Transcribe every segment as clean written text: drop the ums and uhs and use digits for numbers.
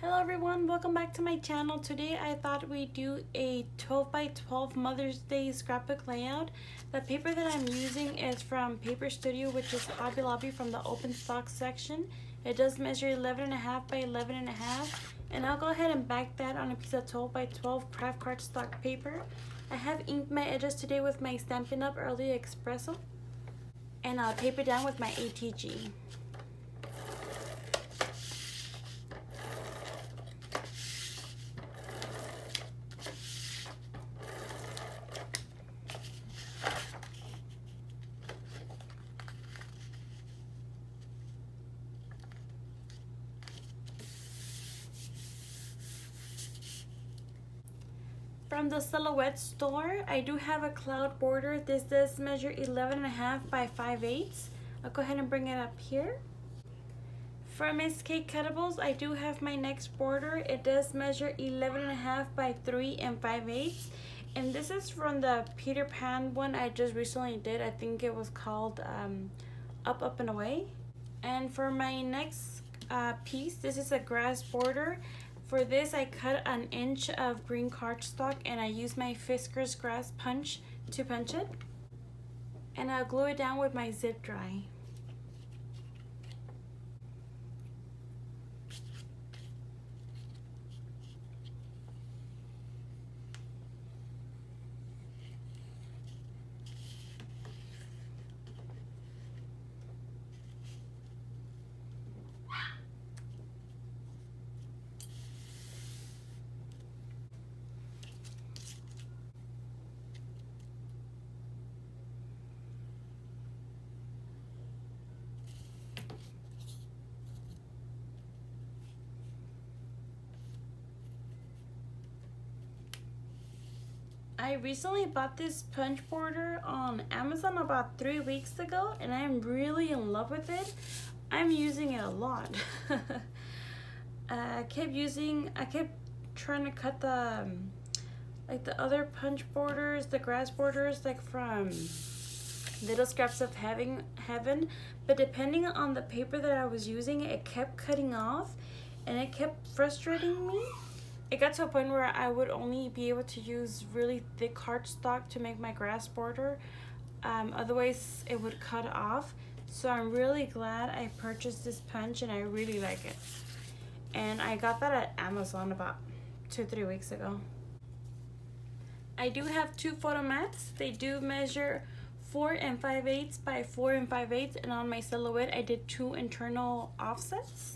Hello everyone, welcome back to my channel. Today I thought we'd do a 12 by 12 Mother's Day scrapbook layout. The paper that I'm using is from Paper Studio, which is Hobby Lobby from the open stock section. It does measure 11.5 by 11.5, and I'll go ahead and back that on a piece of 12 by 12 craft cardstock paper. I have inked my edges today with my Stampin' Up! Early Espresso, and I'll tape it down with my ATG. From the Silhouette store, I do have a cloud border. This does measure 11.5 by 5/8. I'll go ahead and bring it up here. From Miss K Cuttables, I do have my next border. It does measure 11.5 by 3 5/8. And this is from the Peter Pan one I just recently did. I think it was called Up, Up, and Away. And for my next piece, this is a grass border. For this, I cut an inch of green cardstock and I use my Fisker's Grass Punch to punch it. And I'll glue it down with my zip dry. I recently bought this punch border on Amazon about 3 weeks ago, and I'm really in love with it. I'm using it a lot. I kept trying to cut the other punch borders, the grass borders, like from Little Scraps of Heaven, but depending on the paper that I was using, it kept cutting off and it kept frustrating me. It got to a point where I would only be able to use really thick cardstock to make my grass border. Otherwise, it would cut off. So I'm really glad I purchased this punch and I really like it. And I got that at Amazon about 2-3 weeks ago. I do have 2 photo mats. They do measure 4 5/8 by 4 5/8, and on my Silhouette, I did 2 internal offsets.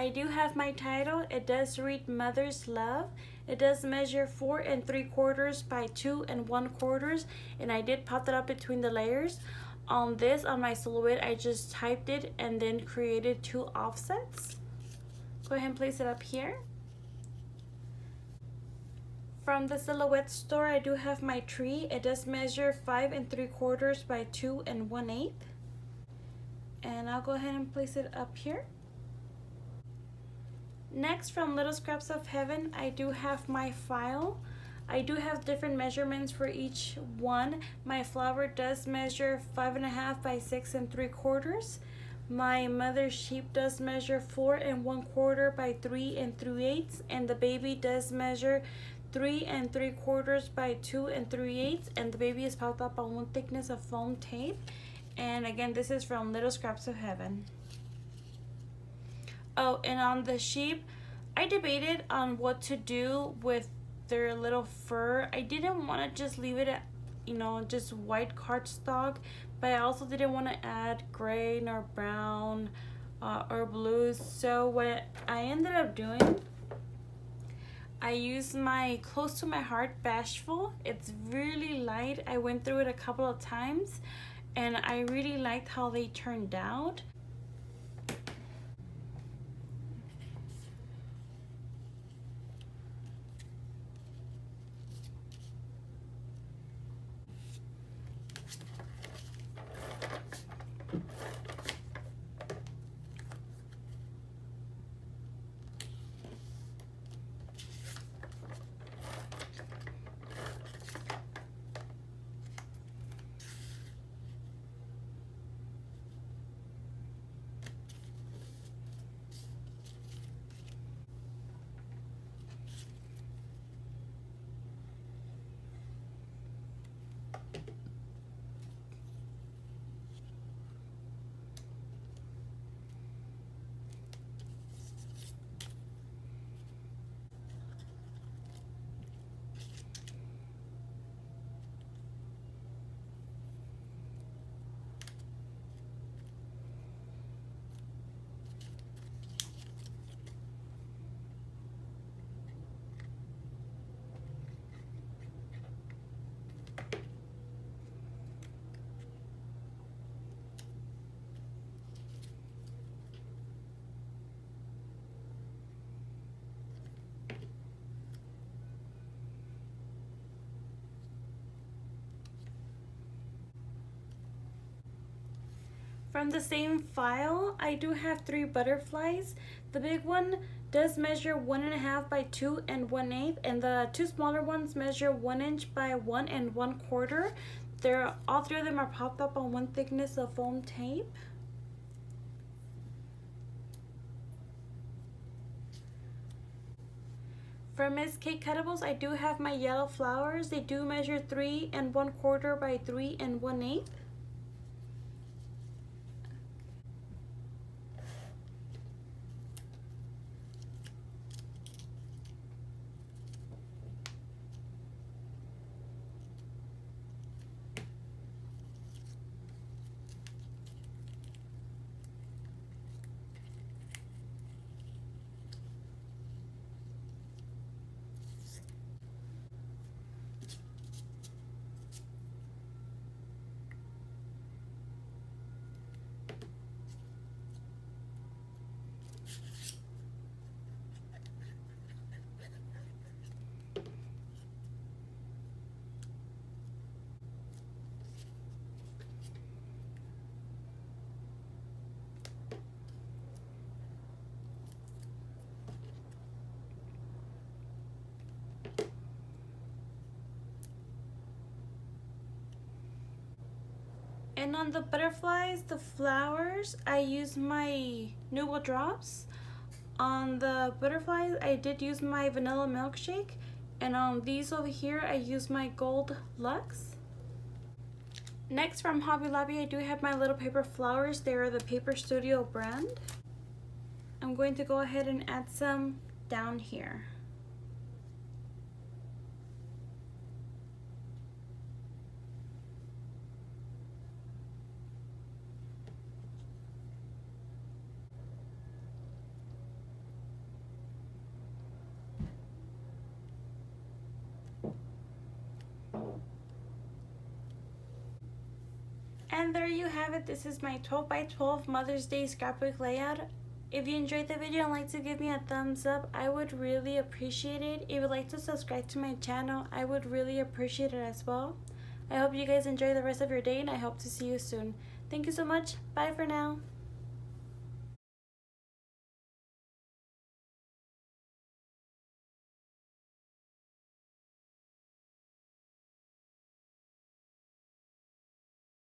I do have my title. It does read Mother's Love. It does measure 4 3/4 by 2 1/4, and I did pop that up between the layers. On my Silhouette, I just typed it and then created 2 offsets. Go ahead and place it up here. From the Silhouette store, I do have my tree. It does measure 5 3/4 by 2 1/8. And I'll go ahead and place it up here. Next, from Little Scraps of Heaven, I do have my file. I do have different measurements for each one. My flower does measure 5.5 by 6 3/4. My mother sheep does measure 4 1/4 by 3 3/8, and the baby does measure 3 3/4 by 2 3/8, and the baby is popped up on 1 thickness of foam tape. And again, this is from Little Scraps of Heaven. Oh, and on the sheep, I debated on what to do with their little fur. I didn't want to just leave it at, just white cardstock, but I also didn't want to add gray nor brown or blues. So what I ended up doing, I used my Close to My Heart Bashful. It's really light. I went through it a couple of times, and I really liked how they turned out. From the same file, I do have 3 butterflies. The big one does measure 1.5 by 2 and 1/8, and the 2 smaller ones measure 1 inch by 1 and 1/4. All 3 of them are popped up on one thickness of foam tape. For Miss Kate Cuttables, I do have my yellow flowers. They do measure 3 and 1/4 by 3 and 1/8. And on the butterflies, the flowers, I use my Newell drops. On the butterflies, I did use my vanilla milkshake. And on these over here, I use my gold Lux. Next, from Hobby Lobby, I do have my little paper flowers. They are the Paper Studio brand. I'm going to go ahead and add some down here. And there you have it. This is my 12 by 12 Mother's Day scrapbook layout. If you enjoyed the video and like to give me a thumbs up, I would really appreciate it. If you'd like to subscribe to my channel, I would really appreciate it as well. I hope you guys enjoy the rest of your day, and I hope to see you soon. Thank you so much. Bye for now.